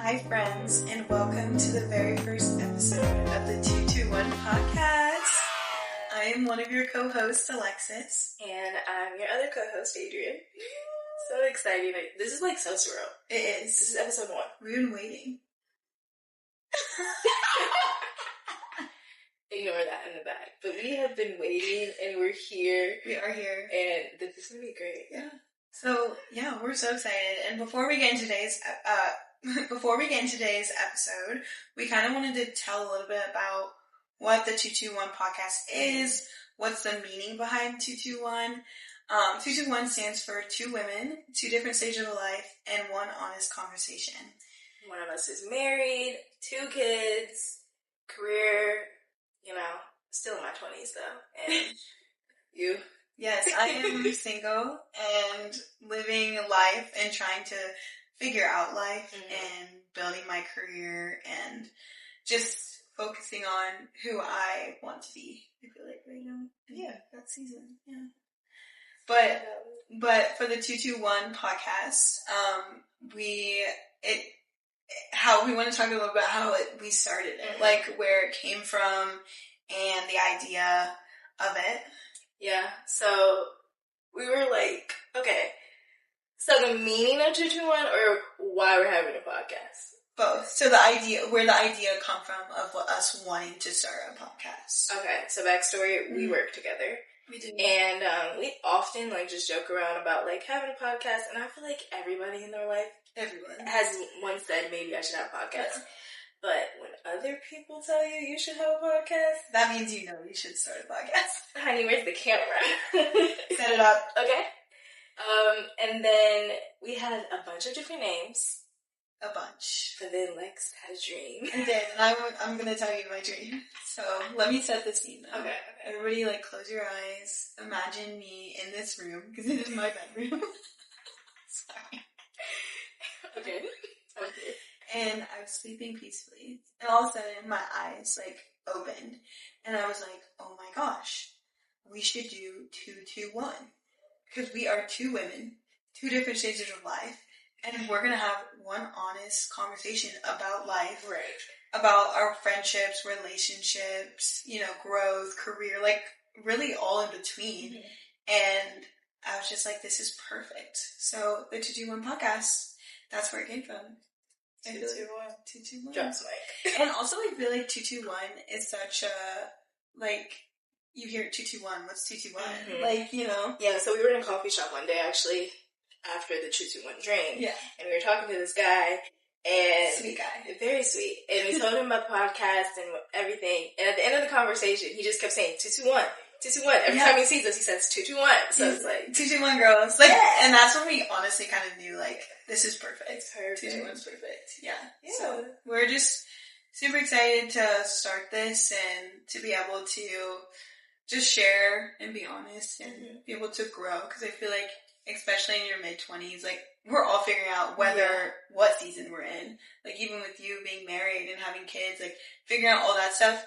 Hi, friends, and welcome to the very first episode of the 221 podcast. I am one of your co-hosts, Alexis. And I'm your other co-host, Adrian. So exciting. This is like so surreal. It is. This is episode 1. We've been waiting. Ignore that in the back. But we have been waiting, and we're here. We are here. And this is going to be great. Yeah. So, yeah, we're so excited. And before we get into today's episode, we kind of wanted to tell a little bit about what the 221 podcast is, what's the meaning behind 221. 221 stands for 2 women, 2 different stages of life, and 1 honest conversation. One of us is married, 2 kids, career, still in my 20s though. And you? Yes, I am single and living life and trying to figure out life and building my career and just focusing on who I want to be. I feel like right now. Yeah. That season. Yeah. But for the 221 podcast, how we want to talk a little about how we started it, like where it came from and the idea of it. Yeah, so we were like, okay, so the meaning of 221 or why we're having a podcast? Both. So where the idea come from of us wanting to start a podcast. Okay, so backstory, we work together. We do. And we often just joke around about having a podcast, and I feel like everybody in their life has once said maybe I should have a podcast. Yeah. But when other people tell you should have a podcast, that means you should start a podcast. Honey, where's the camera? Set it up. Okay. And then we had a bunch of different names. A bunch. But then Lex had a dream. I did, and I'm going to tell you my dream. So let me set the scene though. Okay. Everybody close your eyes. Imagine me in this room, because it is my bedroom. Sorry. Okay. And I was sleeping peacefully, and all of a sudden my eyes opened, and I was like, oh my gosh, we should do 221, because we are 2 women, 2 different stages of life, and we're gonna have one honest conversation about life, right? About our friendships, relationships, growth, career, really all in between. And I was just like, this is perfect. So the 221 podcast, that's where it came from. 221. Drops mic. And also I feel like 221 is such a, you hear 221, what's 221? Yeah, so we were in a coffee shop one day, actually, after the 221 dream. Yeah. And we were talking to this guy, and... Sweet guy. Very sweet. And we told him about the podcast and everything. And at the end of the conversation, he just kept saying, 221. 221. Every time he sees us, he says 221. So it's 221 girls. And that's when we honestly kind of knew, this is perfect. It's perfect. 221 is perfect. Yeah. So we're just super excited to start this and to be able to just share and be honest and be able to grow. Because I feel like, especially in your mid-20s, we're all figuring out what season we're in. Even with you being married and having kids, figuring out all that stuff,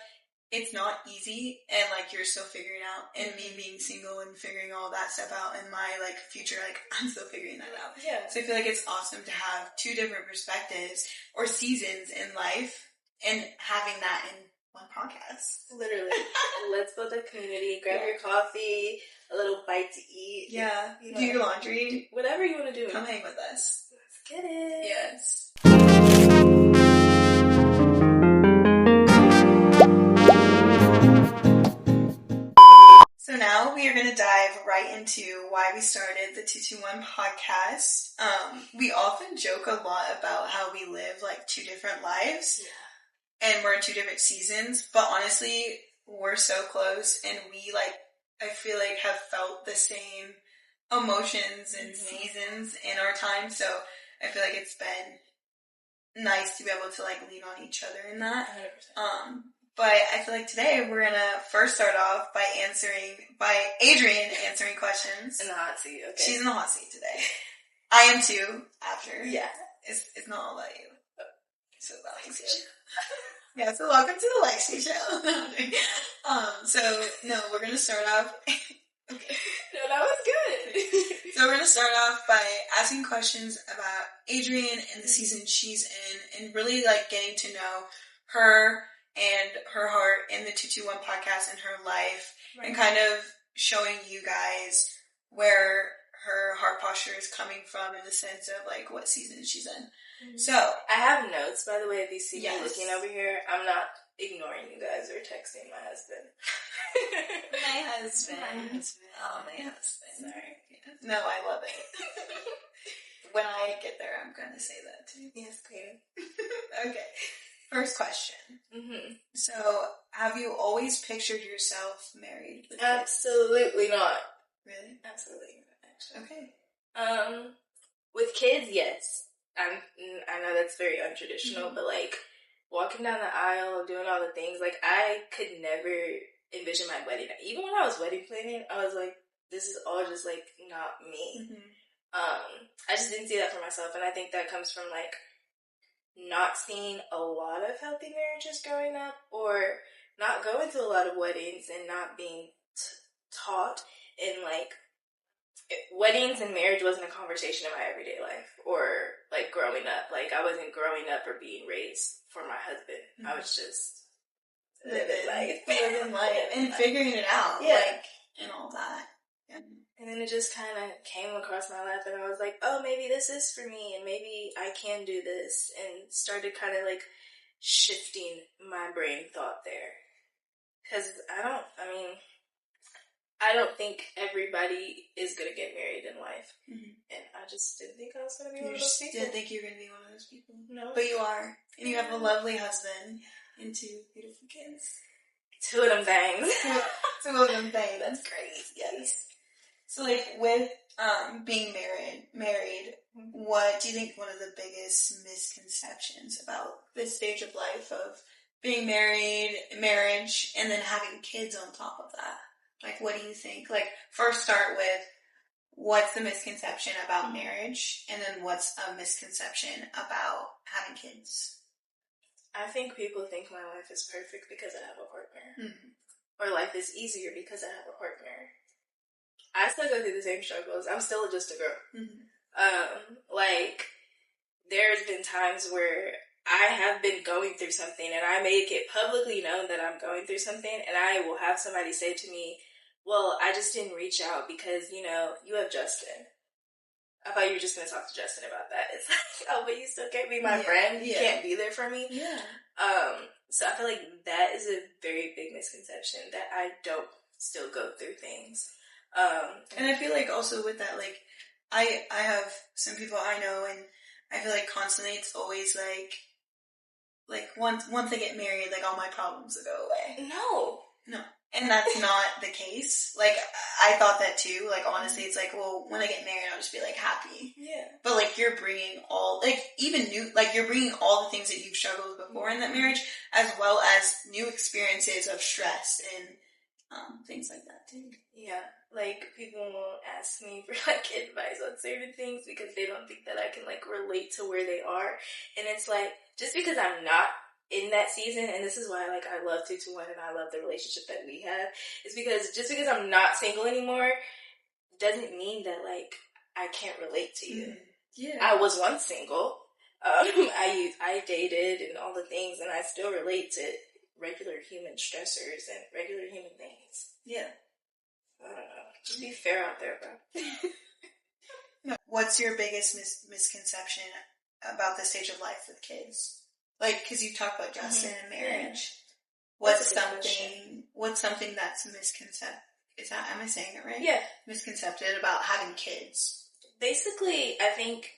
it's not easy, and you're still figuring out, and me being single and figuring all that stuff out in my future, I'm still figuring that out. Yeah. So I feel like it's awesome to have 2 different perspectives or seasons in life and having that in one podcast. Literally. Let's build a community. Grab your coffee, a little bite to eat. Yeah. Do your laundry. Whatever you want to do. Come hang with us. Let's get it. Yes. So now we are going to dive right into why we started the 221 podcast. We often joke a lot about how we live 2 different lives. Yeah. And we're in 2 different seasons, but honestly, we're so close, and we I feel have felt the same emotions and seasons in our time, so I feel it's been nice to be able to lean on each other in that. 100%. But I feel today we're gonna first start off by Adrian answering questions. In the hot seat, okay. She's in the hot seat today. I am too, after. Yeah. It's not all about you. It's about you. Yeah, so welcome to the Lexi Show. So, no, we're going to start off Okay. No, that was good. So we're going to start off by asking questions about Adrian and the season she's in, and really like getting to know her and her heart and the 221 podcast and her life, right, and kind of showing you guys where her heart posture is coming from in the sense of like what season she's in. Mm-hmm. So I have notes, by the way, if you see me looking over here. I'm not ignoring you guys or texting my husband. My husband. Oh, my husband. Sorry. Yeah. No, I love it. When I get there, I'm going to say that too. Yes, queen. Okay. First question. Mm-hmm. So, have you always pictured yourself married? With Absolutely kids? Not. Really? Absolutely not, actually. Okay. With kids, yes. I know that's very untraditional, mm-hmm, but like walking down the aisle, doing all the things, like I could never envision my wedding. Even when I was wedding planning, I was like, this is all just like not me. Mm-hmm. I just didn't see that for myself, and I think that comes from like not seeing a lot of healthy marriages growing up, or not going to a lot of weddings and not being taught in like weddings and marriage wasn't a conversation in my everyday life or like growing up. Like I wasn't growing up or being raised for my husband. Mm-hmm. I was just living life and figuring it out, like, and all that. Yeah. And then it just kind of came across my lap, and I was like, oh, maybe this is for me, and maybe I can do this, and started kind of like shifting my brain thought there. Because I don't think everybody is going to get married in life. Mm-hmm. And I just didn't think I was going to be one of those people. Didn't think you were going to be one of those people. No. But you are. And you have a lovely husband and 2 beautiful kids. 2 of them things. 2 of them things. That's great. Yes. So, like, with being married, what do you think one of the biggest misconceptions about this stage of life of being married, marriage, and then having kids on top of that? Like, what do you think? Like, first start with what's the misconception about marriage, and then what's a misconception about having kids? I think people think my life is perfect because I have a partner. Mm-hmm. Or life is easier because I have a partner. I still go through the same struggles. I'm still just a girl. Mm-hmm. Like, there's been times where I have been going through something and I make it publicly known that I'm going through something, and I will have somebody say to me, well, I just didn't reach out because, you know, you have Justin. I thought you were just going to talk to Justin about that. It's like, oh, but you still can't be my friend. You can't be there for me. Yeah. So I feel like that is a very big misconception, that I don't still go through things. And I feel like also with that, like, I have some people I know, and I feel like constantly it's always like once I get married, like all my problems will go away. No. And that's not the case. Like, I thought that too. Like, honestly, it's like, well, when I get married, I'll just be like happy. Yeah. But like, you're bringing all, like, even new, like, you're bringing all the things that you've struggled with before in that marriage, as well as new experiences of stress and things like that too. Yeah. Like, people won't ask me for like advice on certain things because they don't think that I can like relate to where they are. And it's like, just because I'm not in that season, and this is why like I love 221 and I love the relationship that we have, is because just because I'm not single anymore doesn't mean that like I can't relate to you. Yeah. I was once single. I dated and all the things, and I still relate to regular human stressors and regular human things. Yeah. I don't know. Just be fair out there, bro. What's your biggest misconception about the stage of life with kids? Like, because you talk about Justin and marriage. Yeah. What's something that's am I saying it right? Yeah. Misconcepted about having kids. Basically, I think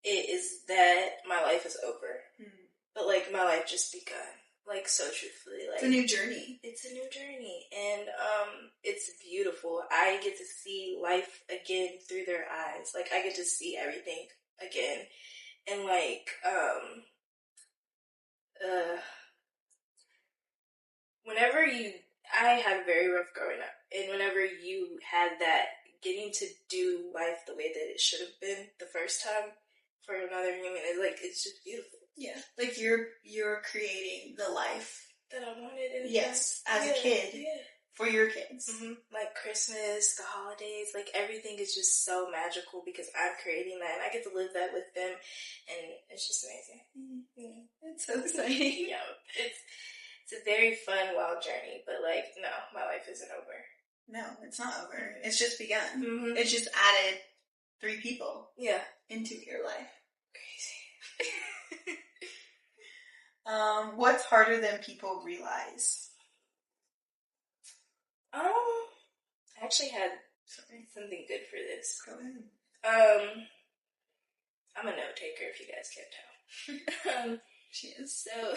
it is that my life is over. Mm-hmm. But like, my life just begun. Like, so truthfully, like, it's a new journey. It's a new journey, and it's beautiful. I get to see life again through their eyes. Like, I get to see everything again, and like, whenever I had very rough growing up, and whenever you had that, getting to do life the way that it should have been the first time for another human, it's just beautiful. Yeah, like you're creating the life that I wanted. Yes, as a kid. Yeah. for your kids. Like Christmas, the holidays, like everything is just so magical because I'm creating that and I get to live that with them, and it's just amazing. It's so exciting. Yeah, it's a very fun, wild journey, but like, no, my life isn't over. No, it's not over. It's just begun. It's just added 3 people. Yeah. Into your life. Crazy. What's harder than people realize? I actually had something good for this. Go ahead. I'm a note taker, if you guys can't tell. She is. So,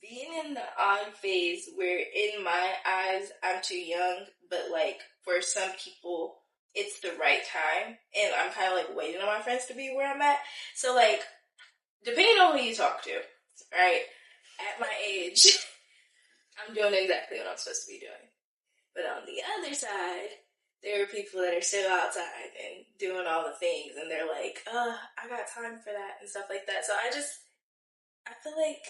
being in the odd phase where in my eyes I'm too young, but like for some people it's the right time, and I'm kind of like waiting on my friends to be where I'm at. So like, depending on who you talk to, right? At my age, I'm doing exactly what I'm supposed to be doing. But on the other side, there are people that are still outside and doing all the things, and they're like, I got time for that and stuff like that. So I feel like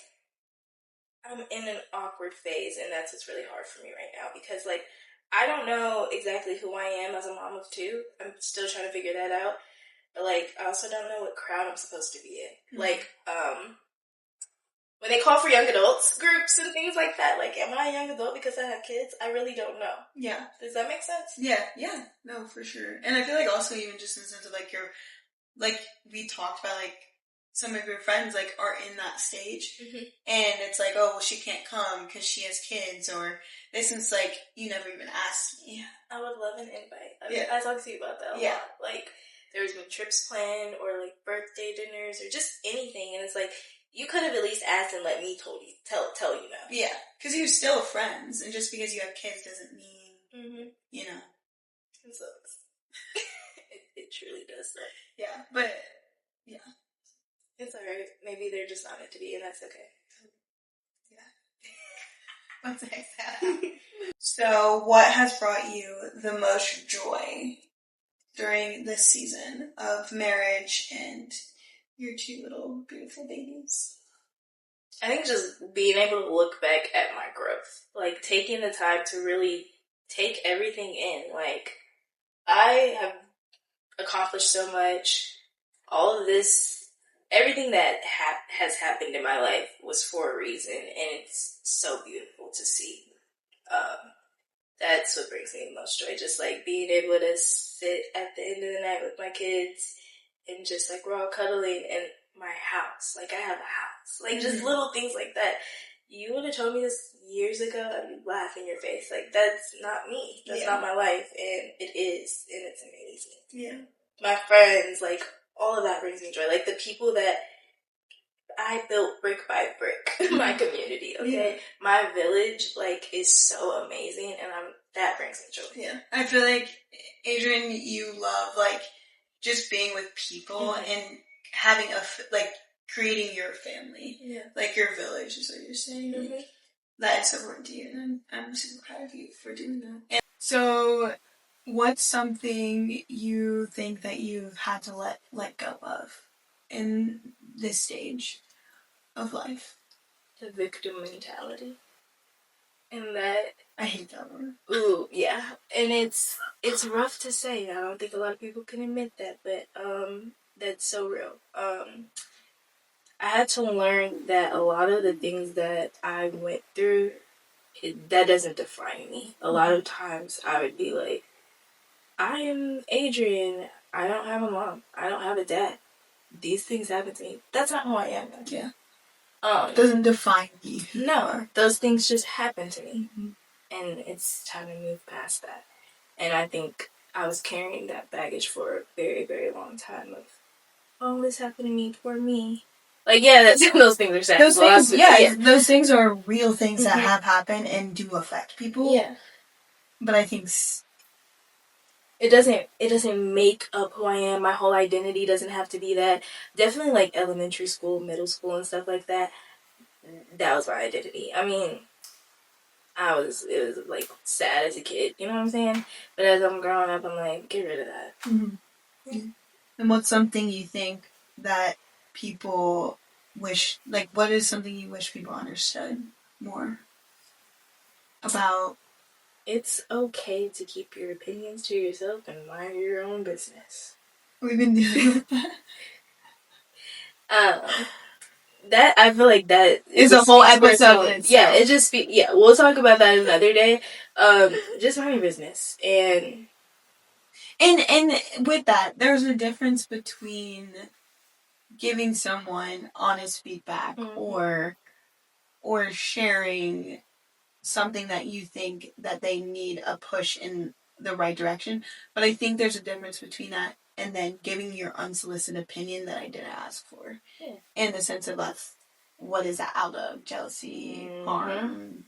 I'm in an awkward phase, and that's what's really hard for me right now, because like, I don't know exactly who I am as a mom of 2. I'm still trying to figure that out. But like, I also don't know what crowd I'm supposed to be in. Like, when they call for young adults groups and things like that, like, am I a young adult because I have kids? I really don't know. Yeah. Does that make sense? Yeah. No, for sure. And I feel like also even just in the sense of like like we talked about, like some of your friends like are in that stage, and it's like, oh, well, she can't come because she has kids, or this, and it's like, you never even asked me. Yeah, I would love an invite. I talk to you about that a lot. Like, there's been trips planned, or like birthday dinners, or just anything, and it's like, you could have at least asked and let me tell you now. Yeah, because you're still friends, and just because you have kids doesn't mean, you know. It sucks. it truly does suck. Yeah, but, yeah. It's alright. Maybe they're just not meant to be, and that's okay. Yeah. That's nice. So, what has brought you the most joy during this season of marriage and your 2 little beautiful babies? I think just being able to look back at my growth. Like, taking the time to really take everything in. Like, I have accomplished so much. All of this, everything that has happened in my life was for a reason, and it's so beautiful to see. That's what brings me the most joy. Just like being able to sit at the end of the night with my kids and just like we're all cuddling in my house. Like, I have a house. Like, just little things like that. You would have told me this years ago, I'd laugh in your face. Like, that's not me. That's not my life. And it is. And it's amazing. Yeah. My friends, like, all of that brings me joy. Like, the people that I built brick by brick, my community, okay? Yeah. My village, like, is so amazing, and that brings me joy. Yeah. I feel like, Adrian, you love, like, just being with people and having creating your family. Yeah. Like, your village is what you're saying. That is so important to you, and I'm super proud of you for doing that. And so, what's something you think that you've had to let go of in this stage of life? The victim mentality. And that... I hate that word. Ooh, yeah. And it's rough to say. I don't think a lot of people can admit that, but that's so real. I had to learn that a lot of the things that I went through, that doesn't define me. A lot of times I would be like, I am Adrian. I don't have a mom. I don't have a dad. These things happen to me. That's not who I am. Yeah. It doesn't define you. No. Those things just happen to me. And it's time to move past that. And I think I was carrying that baggage for a very, very long time of, oh, this happened to me for me. Like, yeah, those things are sad. Those things are real things that have happened and do affect people. Yeah. But I think it doesn't make up who I am. My whole identity doesn't have to be that. Definitely like elementary school, middle school, and stuff like that. That was my identity. I mean, it was like sad as a kid, you know what I'm saying? But as I'm growing up, I'm like, get rid of that. And what's something you think that people wish, like, what is something you wish people understood more about It's okay to keep your opinions to yourself and mind your own business. We've been dealing with that. That I feel like that is a whole episode. Yeah, it just we'll talk about that another day. Just mind your business and with that, there's a difference between giving someone honest feedback or sharing something that you think that they need a push in the right direction. But I think there's a difference between that and then giving your unsolicited opinion that I didn't ask for. Yeah. In the sense of us, what is that out of? Jealousy, harm?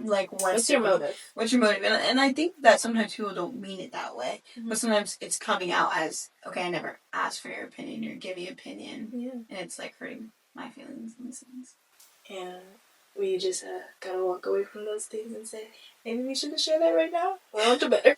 Like, what's your motive? What's your motive? And I think that sometimes people don't mean it that way. But sometimes it's coming out as, okay, I never asked for your opinion, you're giving opinion. Yeah. And it's like hurting my feelings in a sense. And we just gotta walk away from those things and say, maybe we shouldn't share that right now. We're on to better.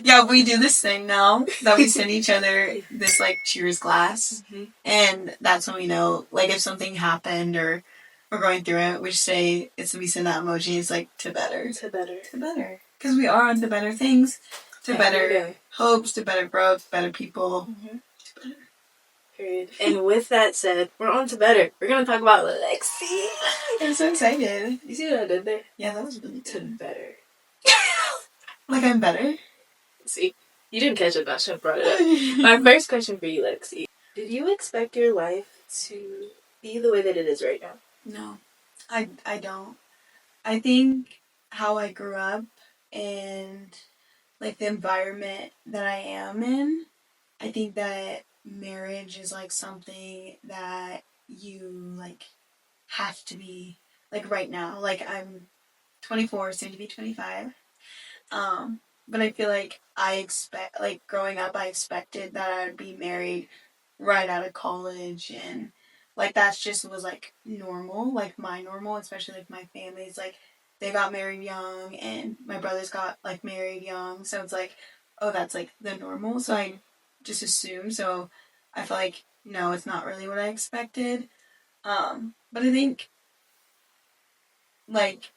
Yeah, we do this thing now that we send each other this like cheers glass, and that's when we know, like, if something happened or we're going through it, we say we send that emoji. It's like to better, because we are on to better things, to better hopes, to better growth, better people, to better. Period. And with that said, we're on to better. We're gonna talk about Lexi. I'm so excited. You see what I did there? Yeah, that was really good. To better. Like I'm better? See, you didn't catch it, but I should have brought it up. My first question for you, Lexi. Did you expect your life to be the way that it is right now? No, I don't. I think how I grew up and like the environment that I am in, I think that marriage is like something that you like have to be like right now. Like I'm 24, soon to be 25. But I feel like growing up, I expected that I would be married right out of college, and like that's just was like normal, like my normal, especially like my family's like they got married young, and my brothers got like married young, so it's like, oh, that's like the normal. So I just assumed. So I feel like no, it's not really what I expected. But I think like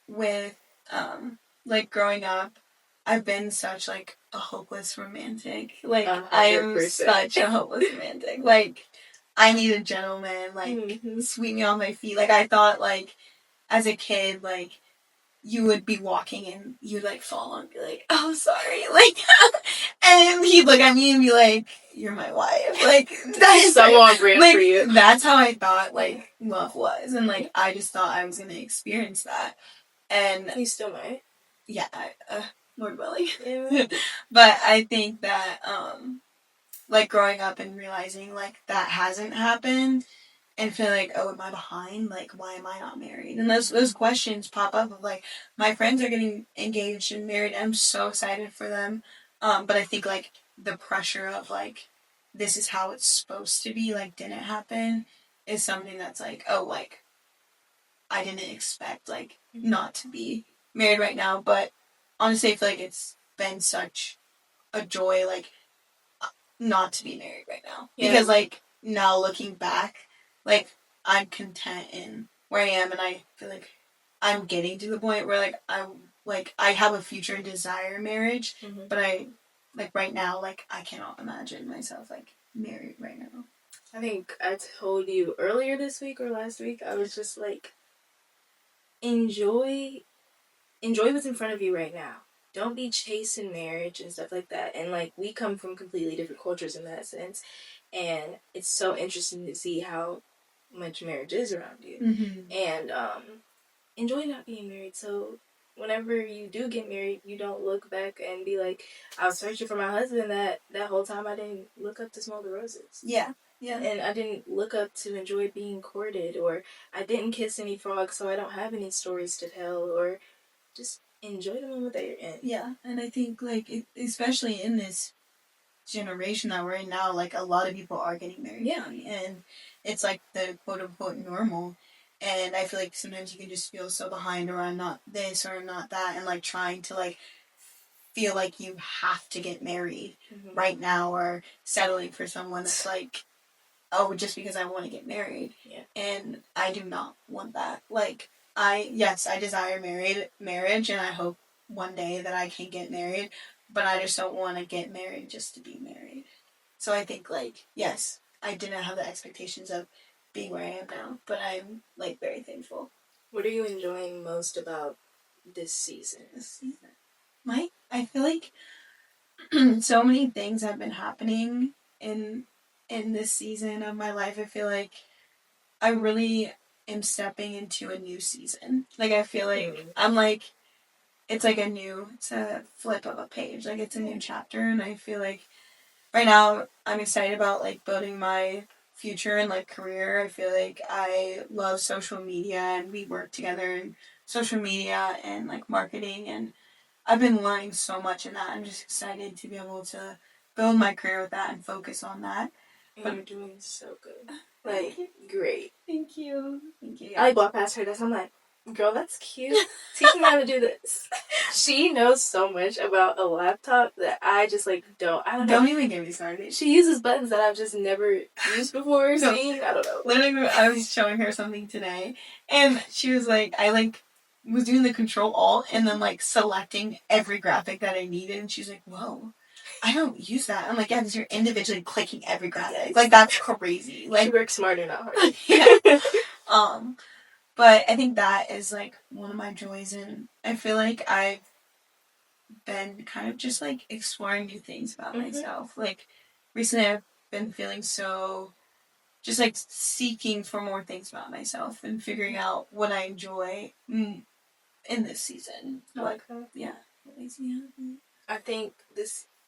with like growing up, I've been such like a hopeless romantic. Like 100%. I am such a hopeless romantic. Like I need a gentleman, like sweep me on my feet. Like I thought like as a kid, like you would be walking and you'd like fall and be like, oh sorry, like and he'd look at me and be like, you're my wife. Like that's so on brand for you. That's how I thought like love was, and like I just thought I was gonna experience that. And you still might. Yeah, Lord willing. Yeah. But I think that, like growing up and realizing like that hasn't happened, and feeling like, oh, am I behind? Like, why am I not married? And those questions pop up of like, my friends are getting engaged and married. And I'm so excited for them. But I think like the pressure of like, this is how it's supposed to be, like didn't happen, is something that's like, oh, like I didn't expect like not to be married right now, but honestly, I feel like it's been such a joy, like, not to be married right now. Yeah. Because, like, now looking back, like, I'm content in where I am, and I feel like I'm getting to the point where, like, I have a future desire marriage, but like, right now, like, I cannot imagine myself, like, married right now. I think I told you earlier this week or last week, I was just like, enjoy what's in front of you right now. Don't be chasing marriage and stuff like that. And like we come from completely different cultures in that sense, and it's so interesting to see how much marriage is around you. And enjoy not being married. So whenever you do get married, you don't look back and be like, I was searching for my husband that whole time. I didn't look up to smell the roses. Yeah. And I didn't look up to enjoy being courted, or I didn't kiss any frogs, so I don't have any stories to tell, or just enjoy the moment that you're in. Yeah, and I think, like, especially in this generation that we're in now, like, a lot of people are getting married young, and it's, like, the quote-unquote normal, and I feel like sometimes you can just feel so behind, or I'm not this, or I'm not that, and, like, trying to, like, feel like you have to get married right now, or settling for someone that's, like, oh, just because I want to get married. Yeah. And I do not want that. Like, I desire marriage, and I hope one day that I can get married, but I just don't want to get married just to be married. So I think, like, yes, I didn't have the expectations of being where I am now, but I'm, like, very thankful. What are you enjoying most about this season? I feel like so many things have been happening in this season of my life. I feel like I really am stepping into a new season. Like, I feel like I'm like, it's like it's a flip of a page. Like, it's a new chapter, and I feel like right now I'm excited about, like, building my future and, like, career. I feel like I love social media, and we work together in social media and, like, marketing, and I've been learning so much in that. I'm just excited to be able to build my career with that and focus on that. But you're doing so good. Like, great. Thank you. I walk past her desk, I'm like, girl, that's cute. Teach me how to do this. She knows so much about a laptop that I just, like, don't know. Don't even get me started. She uses buttons that I've just never used before, seen. I don't know. Literally, I was showing her something today, and she was like, was doing the Control-Alt and then, like, selecting every graphic that I needed, and she's like, whoa, I don't use that. I'm like, yeah, because you're individually clicking every graphic. Like, that's crazy. Like, she works smarter, not harder. Yeah. But I think that is, like, one of my joys, and I feel like I've been kind of just, like, exploring new things about myself. Like, recently I've been feeling so just, like, seeking for more things about myself and figuring out what I enjoy in this season. Yeah. I think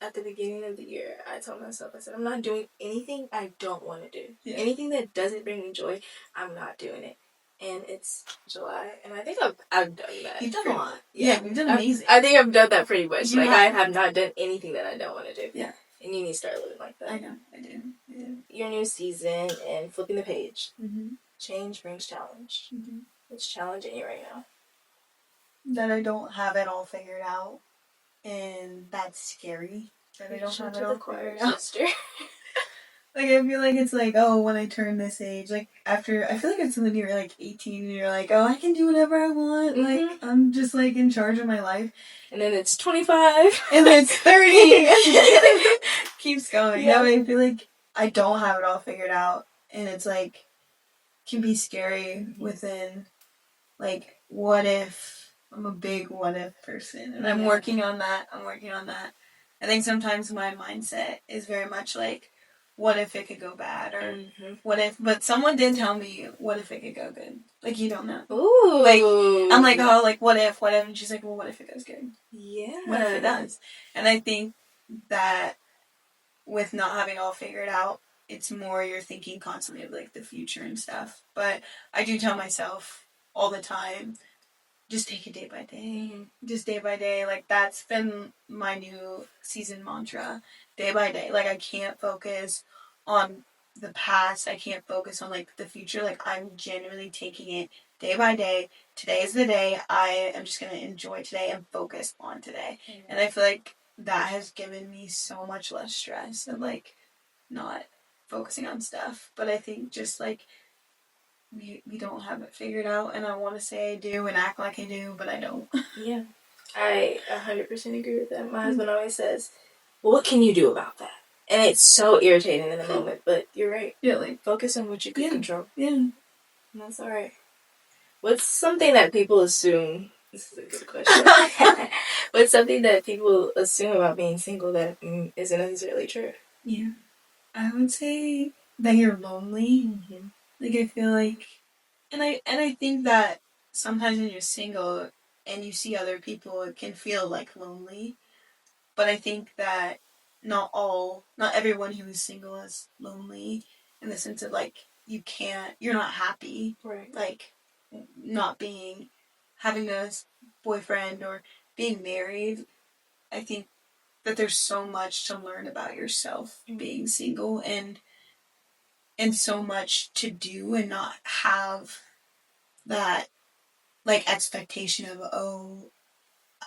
at the beginning of the year, I told myself, I said, I'm not doing anything I don't want to do. Yeah. Anything that doesn't bring me joy, I'm not doing it. And it's July, and I think I've done that. You've done a lot. Yeah, you've done amazing. I think I've done that pretty much. I have not done anything that I don't want to do. Yeah. And you need to start living like that. I know. I do. Yeah. Your new season and flipping the page. Mm-hmm. Change brings challenge. Mm-hmm. What's challenging you right now? That I don't have it all figured out. And that's scary. That I don't have it all figured out. Like, I feel like it's like, oh, when I turn this age, like, I feel like it's when you're, like, 18 and you're like, oh, I can do whatever I want. Mm-hmm. Like, I'm just, like, in charge of my life. And then it's 25. And then it's 30. Keeps going. Yeah. I feel like I don't have it all figured out. And it's, like, can be scary within, like, what if I'm a big what if person. And I'm working on that. I think sometimes my mindset is very much, like, what if it could go bad, or what if, but someone did tell me, what if it could go good? Like, you don't know. Ooh. Like, I'm like, oh, like, what if, and she's like, well, what if it goes good? Yeah. What if it does? And I think that with not having all figured out, it's more you're thinking constantly of, like, the future and stuff. But I do tell myself all the time, just take it day by day. Just day by day. Like, that's been my new season mantra. Day by day. Like, I can't focus on the past. I can't focus on, like, the future. Like, I'm genuinely taking it day by day. Today is the day. I am just going to enjoy today and focus on today. Mm-hmm. And I feel like that has given me so much less stress of, like, not focusing on stuff. But I think just, like, we don't have it figured out, and I want to say I do and act like I do, but I don't. Yeah. I 100% agree with that. My husband always says, well, what can you do about that? And it's so irritating in the moment, but you're right. Yeah, like, focus on what you can control. Yeah. And that's alright. What's something that people assume, this is a good question, what's something that people assume about being single that isn't necessarily true? Yeah. I would say that you're lonely. Mm-hmm. Like, I feel like, and I think that sometimes when you're single and you see other people, it can feel, like, lonely. But I think that not everyone who is single is lonely in the sense of, like, you're not happy. Right. Like, having a boyfriend or being married. I think that there's so much to learn about yourself being single, and so much to do, and not have that, like, expectation of, oh,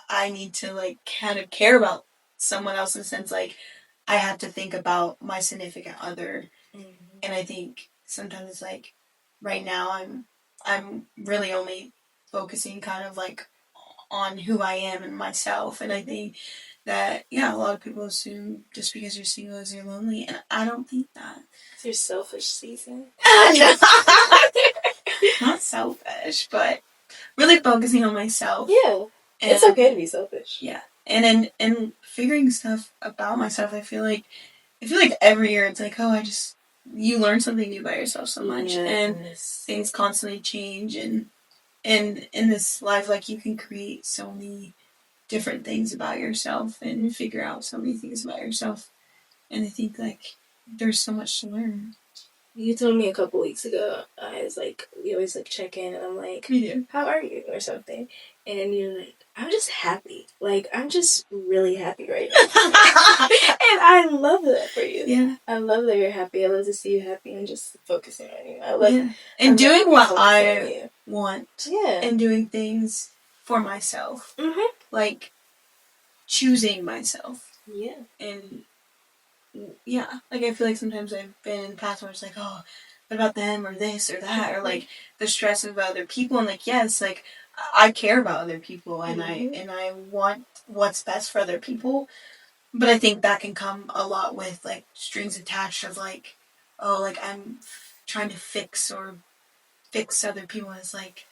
I need to, like, kind of care about someone else in the sense, like, I have to think about my significant other. Mm-hmm. And I think sometimes it's like, right now I'm really only focusing kind of, like, on who I am and myself. And I think that, yeah, a lot of people assume just because you're single is you're lonely, and I don't think that. It's your selfish season. Not selfish, but really focusing on myself. Yeah. And it's okay to be selfish. Yeah. And in figuring stuff about myself, I feel like every year it's like, oh, you learn something new about yourself so much. Yes. And things constantly change, and in this life, like, you can create so many different things about yourself and figure out so many things about yourself. And I think, like, there's so much to learn. You told me a couple weeks ago, I was like, we always like check in, and I'm like, how are you, or something, and you're like, I'm just happy, like, I'm just really happy right now. And I love that for you. Yeah, I love that you're happy. I love to see you happy and just focusing on you. I love and doing what I want. Yeah, and doing things for myself. Like choosing myself. Yeah, and yeah, like, I feel like sometimes I've been in the past where it's like, oh, what about them, or this or that, or like the stress of other people, and like, yes, like, I care about other people, and I want what's best for other people, but I think that can come a lot with like strings attached of like, oh, like, I'm trying to fix other people, and it's like,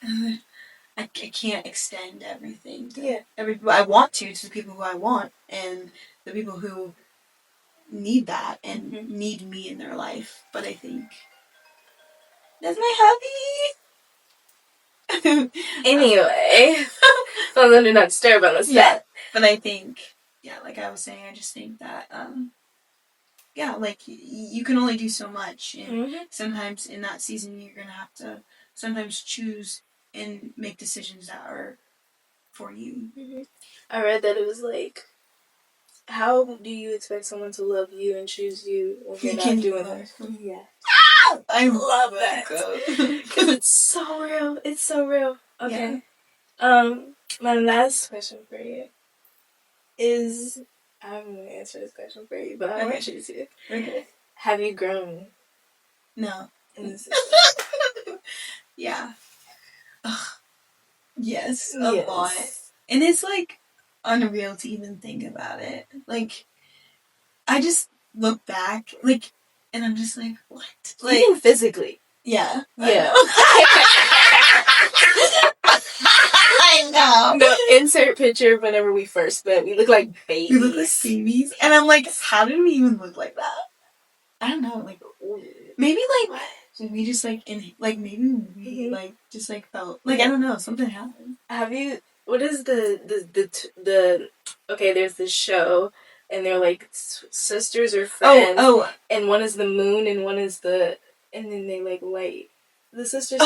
I can't extend everything to I want to the people who I want, and the people who need that and need me in their life. But I think that's my hobby. Anyway, so then do not disturb on the set. Yeah, but I think, like I was saying, I just think that, like, you can only do so much, and sometimes in that season you're gonna have to sometimes choose and make decisions that are for you. I read that it was like, how do you expect someone to love you and choose you when you're not doing that? Yeah. I love that. Because it's so real. It's so real. Okay. Yeah. My last question for you is, I'm going to answer this question for you, but I want you to. Okay. Have you grown? No. In this Yeah. Ugh. Yes. A lot. And it's like unreal to even think about it. Like, I just look back, like, and I'm just like, what? Like, even physically. Yeah. Yeah. I know. No, insert picture of whenever we first met. We look like babies. We look like babies. And I'm like, how did we even look like that? I don't know. Like, maybe, like, we just, like, maybe we, like, just, like, felt, like, I don't know, something happened. Have you, what is the okay, there's this show, and they're, like, sisters or friends. Oh. And one is the moon, and one is and then they, like, light. The sisters.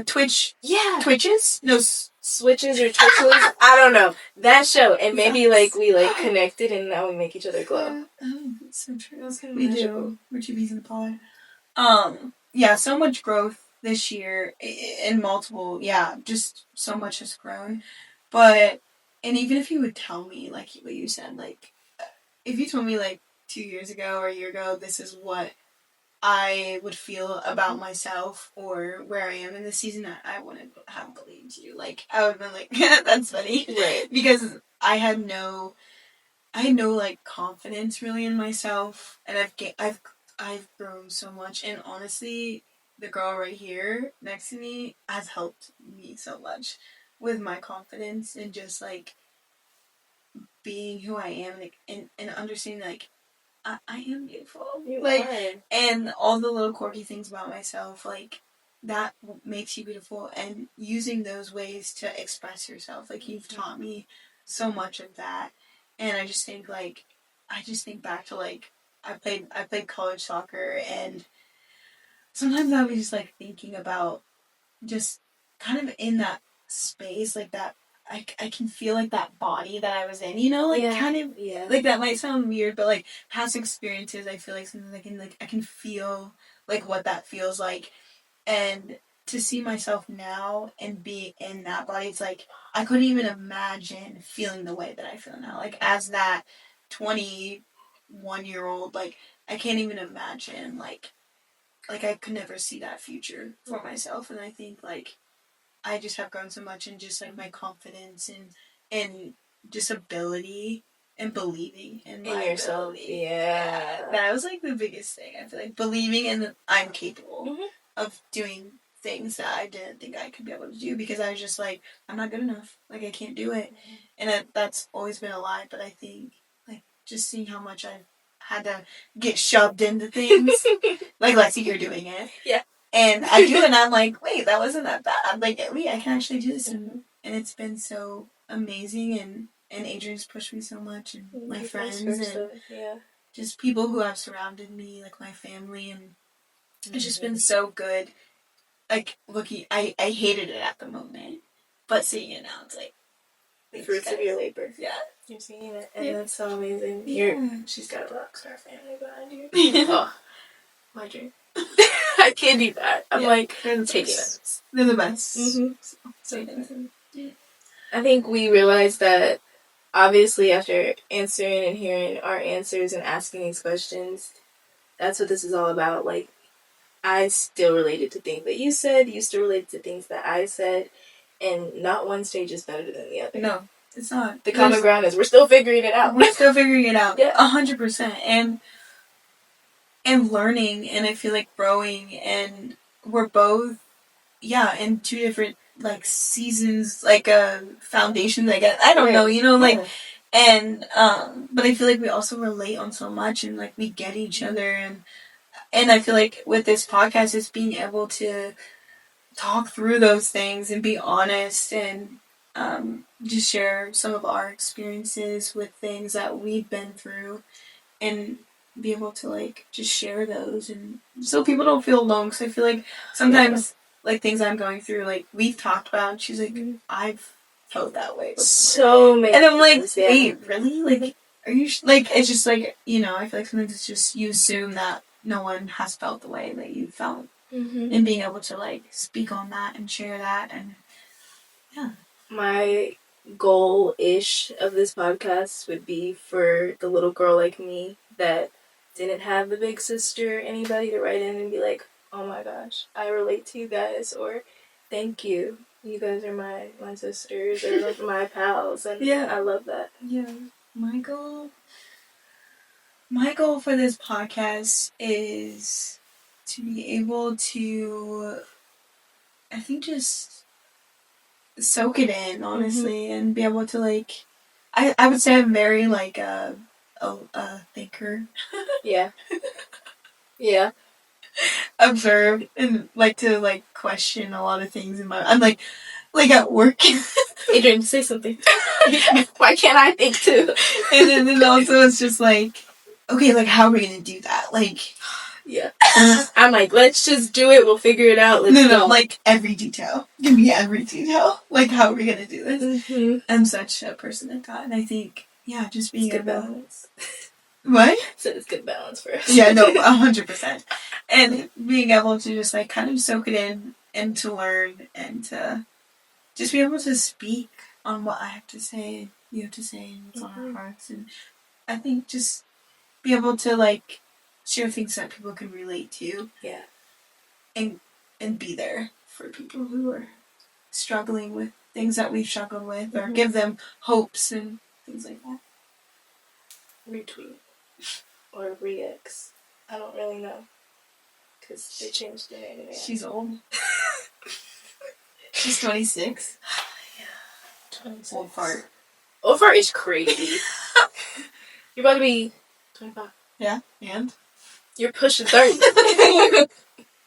Twitch. Yeah. Twitches? No, switches or twitches. I don't know. That show. And maybe, like, we, like, connected, and now we make each other glow. Oh, that's so true. That's kind of magical. We're two bees in a pod. Yeah, so much growth this year in multiple, just so much has grown. But, and even if you would tell me, like what you said, like, if you told me, like, 2 years ago or a year ago, this is what I would feel about myself or where I am in this season, I wouldn't have believed you. Like, I would have been like, that's funny. Right. Because I had no, like, confidence really in myself, and I've grown so much, and honestly, the girl right here next to me has helped me so much with my confidence and just, like, being who I am, and understanding, like, I am beautiful. You like, are. And all the little quirky things about myself, like, that makes you beautiful, and using those ways to express yourself, like, you've taught me so much of that, and I just think, like, back to, like, I played college soccer, and sometimes I was just, like, thinking about just kind of in that space, like, that I can feel, like, that body that I was in, you know, like, kind of, like, that might sound weird, but, like, past experiences, I feel like sometimes I can feel, like, what that feels like, and to see myself now and be in that body, it's like, I couldn't even imagine feeling the way that I feel now, like, as that 21-year-old, like, I can't even imagine, like, I could never see that future for myself, and I think, like, I just have grown so much in just like my confidence and just ability and believing in my yourself. ability. Yeah. That was like the biggest thing. I feel like believing in that I'm capable of doing things that I didn't think I could be able to do because I was just like, I'm not good enough. Like I can't do it. And that's always been a lie, but I think like just seeing how much I've had to get shoved into things. Like Lexi, you're doing it. Yeah. And I do it and I'm like, wait, that wasn't that bad. Like, wait, I can actually do this. And it's been so amazing and Adrian's pushed me so much and my friends and just people who have surrounded me, like my family, and it's just been so good. Like, I hated it at the moment, but seeing it now, it's like, the fruits of your labor. Yeah. You're seeing it, and that's so amazing. She's got a rock star family behind you. Oh, my dream. I can't do that. I'm like, taking it. They're the best. Mm-hmm. So I think we realized that, obviously, after answering and hearing our answers and asking these questions, that's what this is all about. Like, I still related to things that you said, you still related to things that I said, and not one stage is better than the other. No, it's not. The common ground is we're still figuring it out. We're still figuring it out. Yeah. 100%. And learning, and I feel like growing, and we're both, in two different, like, seasons, like, foundations, I guess. I don't know, you know, like, and, but I feel like we also relate on so much, and, like, we get each other, and I feel like with this podcast, it's being able to talk through those things and be honest and just share some of our experiences with things that we've been through and be able to like just share those and so people don't feel alone because I feel like sometimes like things I'm going through like we've talked about and she's like I've felt that way before. So many and I'm like wait really like are you like it's just like you know I feel like sometimes it's just you assume that no one has felt the way that you felt and being able to like speak on that and share that and my goal-ish of this podcast would be for the little girl like me that didn't have the big sister, anybody to write in and be like, oh my gosh, I relate to you guys, or thank you. You guys are my sisters or my pals, and I love that. Yeah. My goal for this podcast is to be able to, I think, just soak it in, honestly, and be able to, like, I would say I'm very, like, a thinker. Yeah. Yeah. Observe and like to, like, question a lot of things in my, I'm, like at work. Adrian, say something. Why can't I think too? and then also it's just like, okay, like how are we gonna do that? Like, yeah. I'm like, let's just do it. We'll figure it out. Let's go. Like every detail. Give me every detail. Like how are we gonna do this? Mm-hmm. I'm such a person like that, and I think just being good balance. What? So it's good balance for us. Yeah, no, 100%. And being able to just like kind of soak it in and to learn and to just be able to speak on what I have to say, you have to say, and what's on our hearts. And I think just be able to like share things that people can relate to. Yeah. And be there for people who are struggling with things that we've struggled with, or give them hopes and things like that. Retweet. Or re-X. I don't really know. Because they changed the name. She's old. She's 26. Yeah. 26. Old fart. Old fart is crazy. You're about to be 25. Yeah, and? You're pushing 30.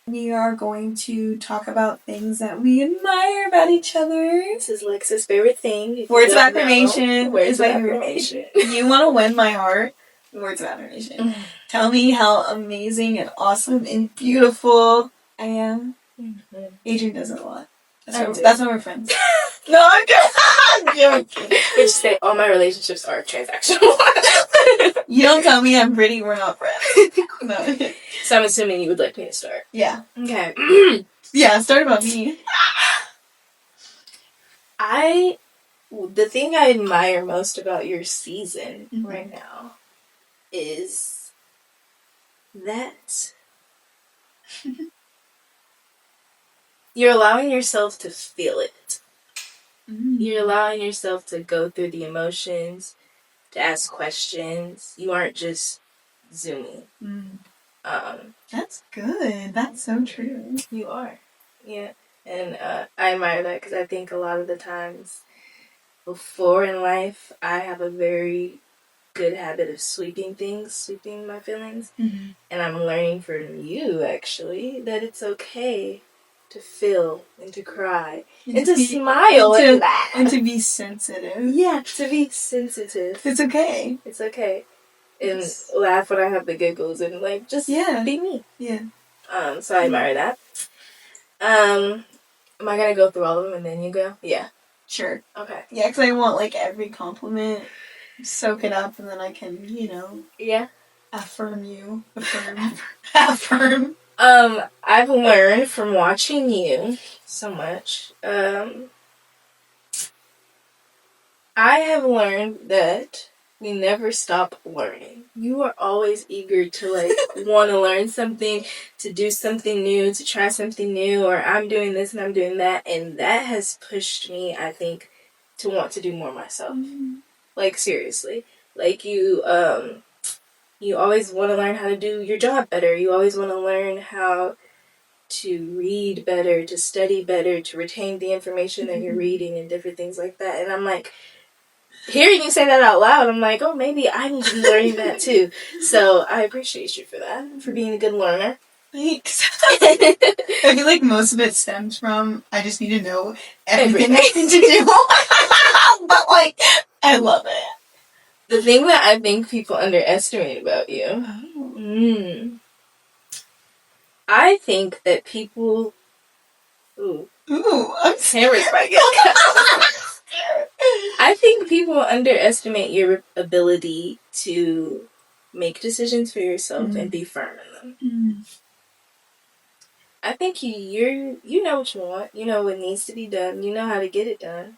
We are going to talk about things that we admire about each other. This is Lex's favorite thing. Words of affirmation. Words of affirmation. You want to win my heart? Words of affirmation. Tell me how amazing and awesome and beautiful I am. Adrian does it a lot. That's why we're friends. No, I'm joking. We just say all my relationships are transactional. You don't tell me I'm pretty, we're not friends. No. So I'm assuming you would like me to start. Yeah. Okay. Yeah, start about me. The thing I admire most about your season right now is that you're allowing yourself to feel it. You're allowing yourself to go through the emotions, to ask questions. You aren't just zooming. That's good. That's so true. You are. Yeah. And I admire that because I think a lot of the times before in life, I have a very good habit of sweeping my feelings. Mm-hmm. And I'm learning from you, actually, that it's okay to feel and to cry and to smile and laugh. And to be sensitive. Yeah, to be sensitive. It's okay. It's okay. And laugh when I have the giggles and, like, just be me. Yeah. So I admire that. Am I gonna go through all of them and then you go? Yeah. Sure. Okay. Yeah, because I want, like, every compliment, soak it up, and then I can, Yeah. affirm you. Affirm. I've learned from watching you so much. I have learned that we never stop learning. You are always eager to, like, want to learn something, to do something new, to try something new, or I'm doing this and I'm doing that, and that has pushed me, I think, to want to do more myself. Mm-hmm. Like, seriously. Like, you always want to learn how to do your job better. You always want to learn how to read better, to study better, to retain the information that you're reading and different things like that. And I'm like, hearing you say that out loud, I'm like, oh, maybe I need to be learning that too. So I appreciate you for that, for being a good learner. Thanks. I feel like most of it stems from I just need to know everything I need to do. But, like, I love it. The thing that I think people underestimate about you, I think that people... Ooh, I'm scared. I think people underestimate your ability to make decisions for yourself and be firm in them. I think you know what you want. You know what needs to be done. You know how to get it done.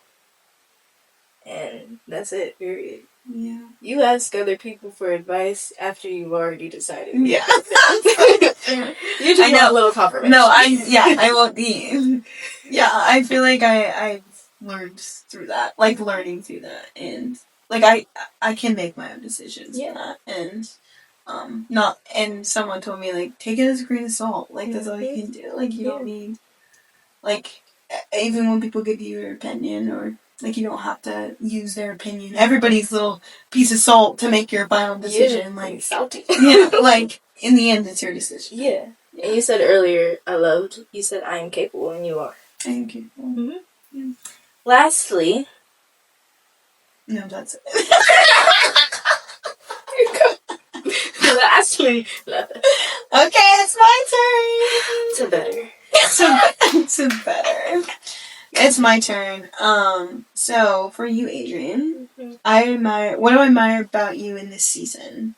And that's it, period. Yeah. You ask other people for advice after you've already decided. Yeah. You just want a little confirmation. No, I won't be. Yeah, I feel like I've learned through that. Like, learning through that. And, like, I can make my own decisions. Yeah. And, and someone told me, like, take it as a grain of salt. Like, that's all you can do. Like, you don't need, like, even when people give you your opinion or... Like, you don't have to use their opinion. Everybody's little piece of salt to make your final decision. Yeah, like, salty. Yeah, like, in the end, it's your decision. Yeah. And you said earlier, you said I am capable, and you are. I am capable. Mm-hmm. Yeah. Lastly. No, that's it. Lastly. Okay, it's my turn. To better. To better. It's my turn. So for you, Adrian, what do I admire about you in this season?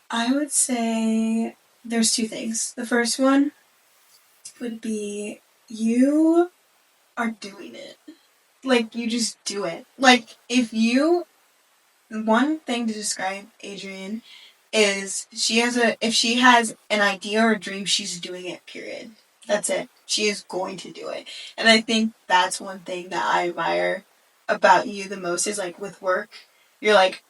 I would say there's two things. The first one would be you are doing it. Like, you just do it. Like, one thing to describe Adrian is if she has an idea or a dream, she's doing it, period. That's it. She is going to do it. And I think that's one thing that I admire about you the most is, like, with work. You're like,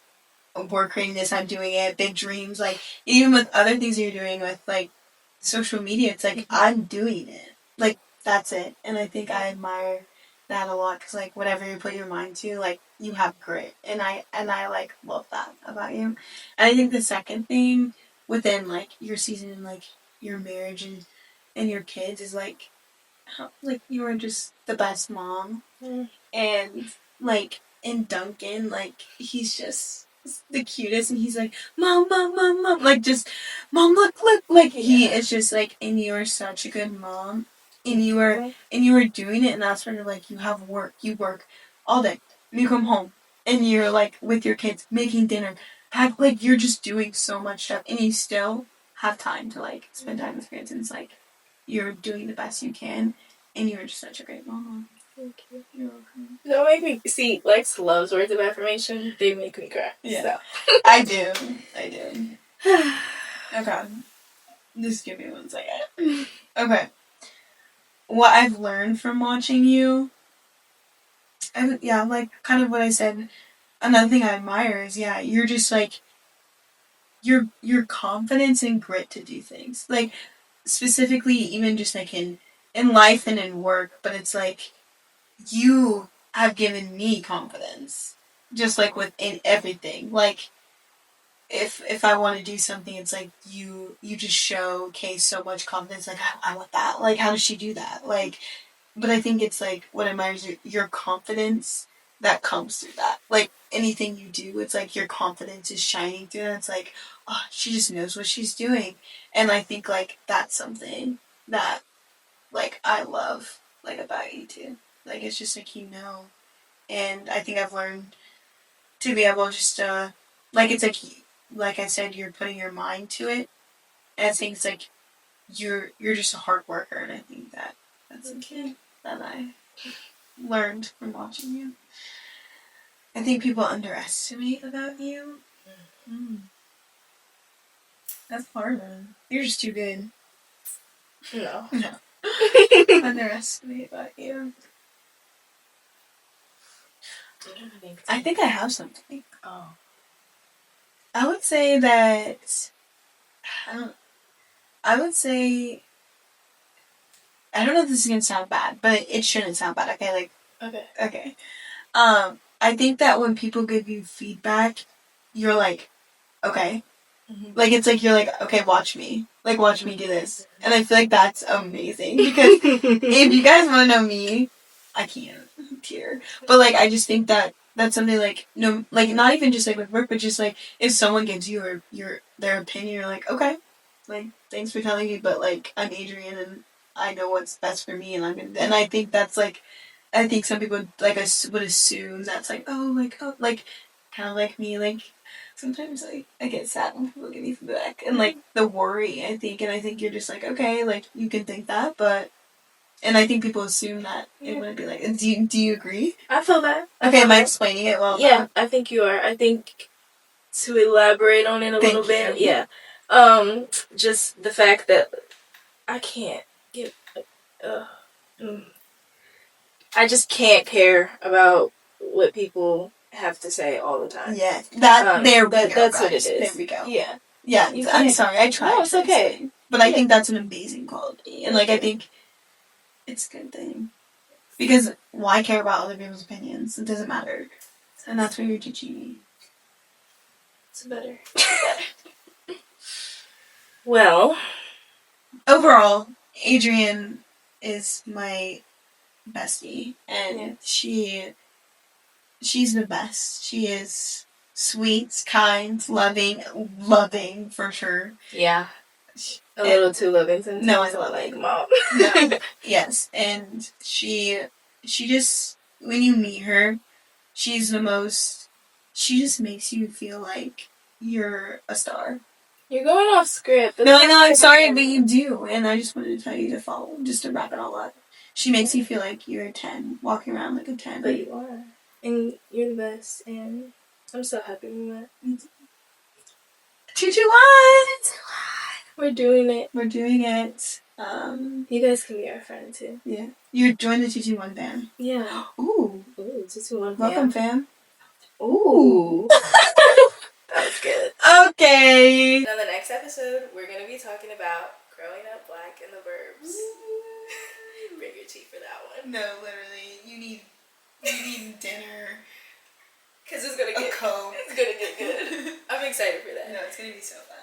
we're creating this, I'm doing it, big dreams. Like, even with other things you're doing with, like, social media, it's like, I'm doing it. Like, that's it. And I think I admire that a lot because, like, whatever you put your mind to, like, you have grit. And I like, love that about you. And I think the second thing within, like, your season and, like, your marriage and your kids is, like, how, like, you are just the best mom. And, like, in Duncan, like, he's just the cutest, and he's like, Mom, Mom, Mom, Mom. Like, just, Mom, look. Like, he is just, like, and you are such a good mom. And you are doing it, and that's when, like, you have work. You work all day. And you come home, and you're, like, with your kids, making dinner. Like, you're just doing so much stuff, and you still have time to, like, spend time with kids, and it's, like, you're doing the best you can, and you're just such a great mom. Thank you. You're welcome. Don't make me... See, Lex loves words of affirmation. They make me cry. Yeah. So. I do. Okay. Just give me 1 second. Okay. what I've learned from watching you, like, kind of what I said, another thing I admire is, you're just, like, your confidence and grit to do things. Like, specifically, even just, like, in life and in work, but it's, like, you have given me confidence. Just, like, within everything. Like, if I want to do something, it's like you just showcase so much confidence. Like, I want that. Like, how does she do that? Like, but I think it's like what admires your confidence that comes through that. Like anything you do, it's like your confidence is shining through, and it's like, oh, she just knows what she's doing. And I think like that's something that like I love like about you too. Like it's just like and I think I've learned to be able just to like it's like I said, you're putting your mind to it, and I think it's like you're just a hard worker, and I think that's something that I learned from watching you. I think people underestimate about you. That's hard, man. You're just too good. No. Underestimate about you. I think I have something. Oh. I would say that I don't know if this is gonna sound bad, but it shouldn't sound bad, okay? Like okay. I think that when people give you feedback, you're like, okay. Mm-hmm. Like, it's like, you're like, okay, watch me. Like, watch me do this. And I feel like that's amazing. Because if you guys want to know me, I can't tear. But, like, I just think that that's something, like, no, like, not even just, like, with work, but just, like, if someone gives you their opinion, you're like, okay. Like, thanks for telling me, but, like, I'm Adrian, and I know what's best for me, and and I think that's, like, I think some people, like, would assume that's, like, like, kind of like me, like, sometimes I get sad when people give me feedback. And, like, the worry, I think, and I think you're just like, okay, like, you can think that, but, and I think people assume that it wouldn't be like, do you agree? I feel that. Okay, am I explaining it well? Yeah, I think you are. I think to elaborate on it a little bit, just the fact that I can't get, I just can't care about what people have to say all the time. Yeah, that's what it is. There we go. Yeah. Yeah, I'm sorry, I tried. No, it's okay. But I think that's an amazing quality. And, like, I think it's a good thing. Because why care about other people's opinions? It doesn't matter. And that's what you're teaching me. It's better. Well, overall, Adrian is my bestie, and she's the best. She is sweet, kind, loving for sure. Yeah. A little too loving sometimes. No, I love like mom. No. Yes, and she just, when you meet her, she just makes you feel like you're a star. You're going off script. No, I know, I'm sorry, but you do, and I just wanted to tell you to follow, just to wrap it all up. She makes you feel like you're a 10, walking around like a 10. But you are. And you're the best, and I'm so happy we met. 221! We're doing it. We're doing it. You guys can be our friend, too. Yeah. You joined the 221 fam. Yeah. Ooh. 221 fam. Welcome, fam. Ooh. That was good. Okay. On the next episode, we're going to be talking about growing up black in the burbs. Bring your tea for that one. No, literally. You need dinner. Because it's going to get Coke. It's going to get good. I'm excited for that. No, it's going to be so fun.